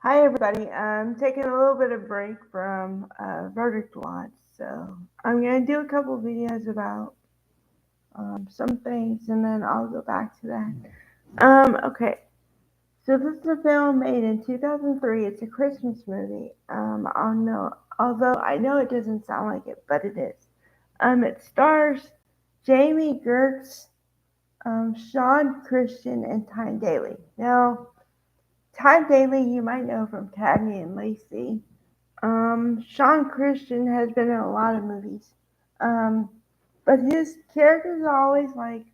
Hi everybody. I'm taking a little bit of break from Verdict Watch, so I'm gonna do a couple videos about some things, and then I'll go back to that. Okay. So this is a film made in 2003. It's a Christmas movie. I know, although I know it doesn't sound like it, but it is. It stars Jamie Gertz, Sean Christian, and Tyne Daly. Now, Tyne Daly you might know from Cagney and Lacey. Sean Christian has been in a lot of movies. Um, but his characters are always like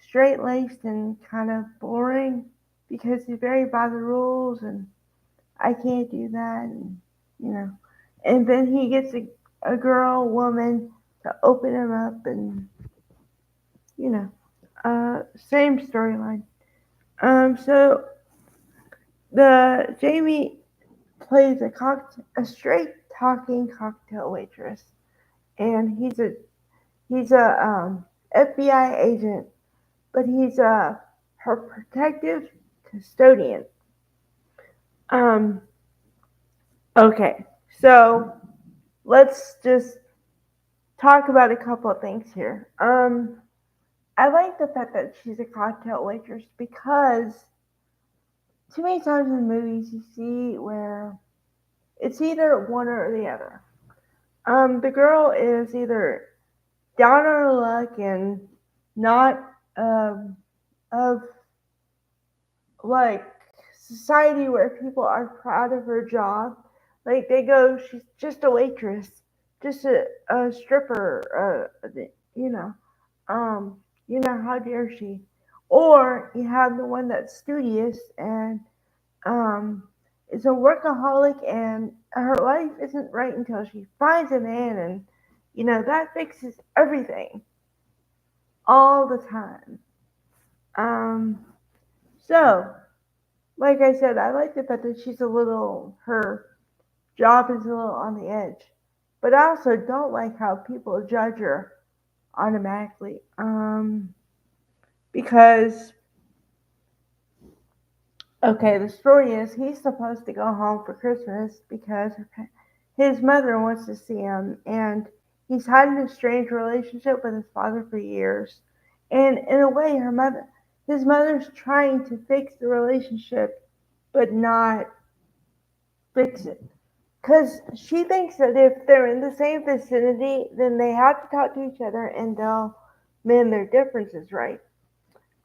straight laced and kind of boring because he's very by the rules and I can't do that and you know. And then he gets a girl, woman to open him up and you know. Same storyline. So the Jamie plays a straight talking cocktail waitress and he's a FBI agent, but he's her protective custodian. Um, okay, so let's just talk about a couple of things here. I like the fact that she's a cocktail waitress because too many times in movies you see where it's either one or the other. The girl is either down on her luck and not um, of like society where people are proud of her job. Like they go, she's just a waitress, just a stripper, you know, how dare she? Or you have the one that's studious and um, is a workaholic, and her life isn't right until she finds a man, and that fixes everything all the time. Um, so like I said, I like the fact that her job is a little on the edge. But I also don't like how people judge her automatically. Because, okay, the story is he's supposed to go home for Christmas because his mother wants to see him. And he's had a strange relationship with his father for years. And in a way, his mother's trying to fix the relationship, but not fix it. Because she thinks that if they're in the same vicinity, then they have to talk to each other and they'll mend their differences, right?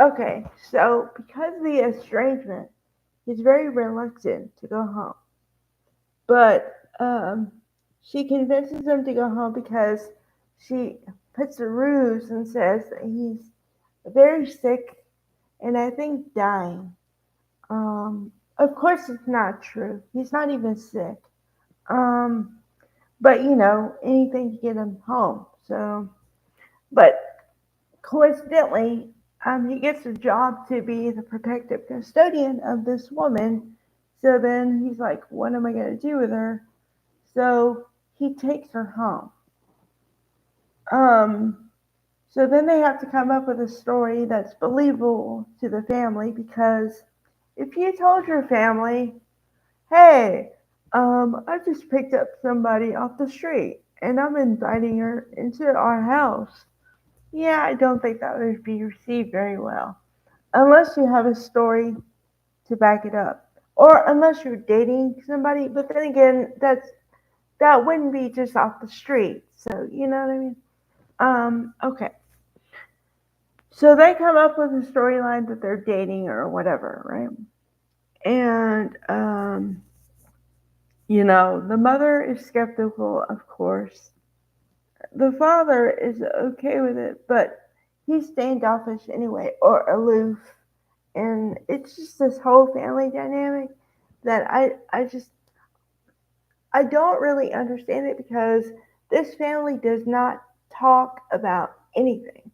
Okay, so because of the estrangement, he's very reluctant to go home. But she convinces him to go home because she puts a ruse and says that he's very sick and I think dying. Of course, it's not true. He's not even sick. Um, but anything to get him home. So, but coincidentally, he gets a job to be the protective custodian of this woman. So then he's like, what am I going to do with her? So he takes her home. Um, so then they have to come up with a story that's believable to the family because if you told your family, hey, I just picked up somebody off the street and I'm inviting her into our house. Yeah, I don't think that would be received very well. Unless you have a story to back it up. Or unless you're dating somebody, but then again, that wouldn't be just off the street. So you know what I mean? Okay. So they come up with a storyline that they're dating or whatever, right? And the mother is skeptical, of course. The father is okay with it, but he's standoffish anyway, or aloof. And it's just this whole family dynamic that I don't really understand it because this family does not talk about anything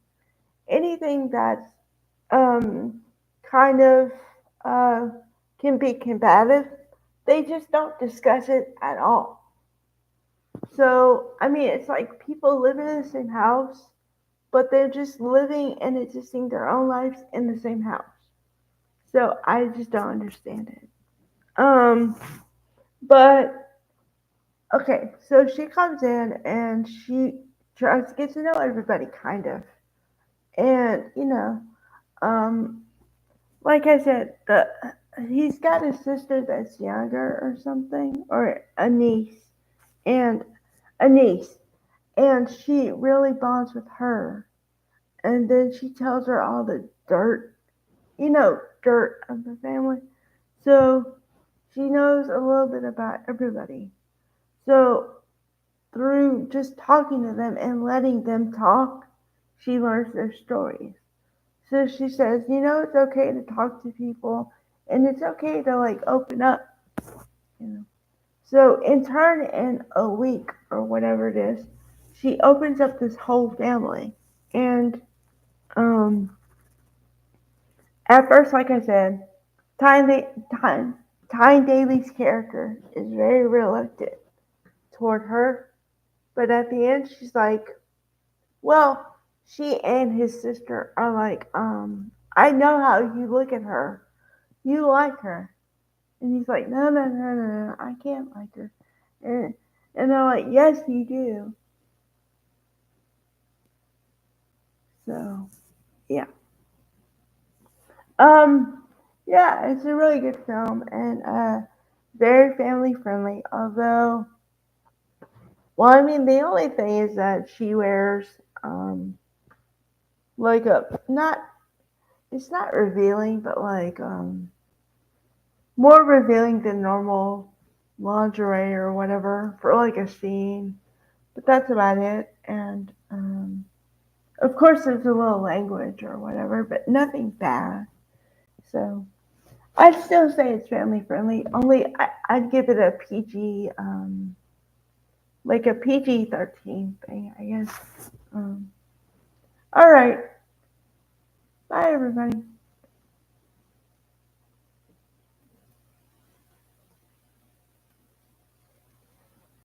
that's um, kind of uh, can be combative. They just don't discuss it at all. So I mean, it's like people live in the same house, but they're just living and existing their own lives in the same house. So I just don't understand it. Um, but okay, so she comes in and she tries to get to know everybody, kind of. And um, like I said, the he's got a sister that's younger or something, or and a niece, and she really bonds with her. And then she tells her all the dirt of the family. So she knows a little bit about everybody. So through just talking to them and letting them talk, she learns their stories. So she says, it's okay to talk to people and it's okay to like open up, you know. So in turn, in a week or whatever it is, she opens up this whole family. And um, at first, like I said, Tyne, Tyne, Tyne Daly's character is very reluctant toward her. But at the end, she's like, well, she and his sister are like, I know how you look at her. You like her. And he's like, no, no, no, no, no, I can't like her. And, and they're like, yes, you do. So, yeah. Um, yeah, it's a really good film and very family friendly. Although, well, I mean, the only thing is that she wears like a not it's not revealing, but like more revealing than normal lingerie or whatever for like a scene. But that's about it. And of course, there's a little language or whatever, but nothing bad. So I'd still say it's family friendly. Only I'd give it a PG, like a PG-13 thing, I guess. All right. Bye, everybody.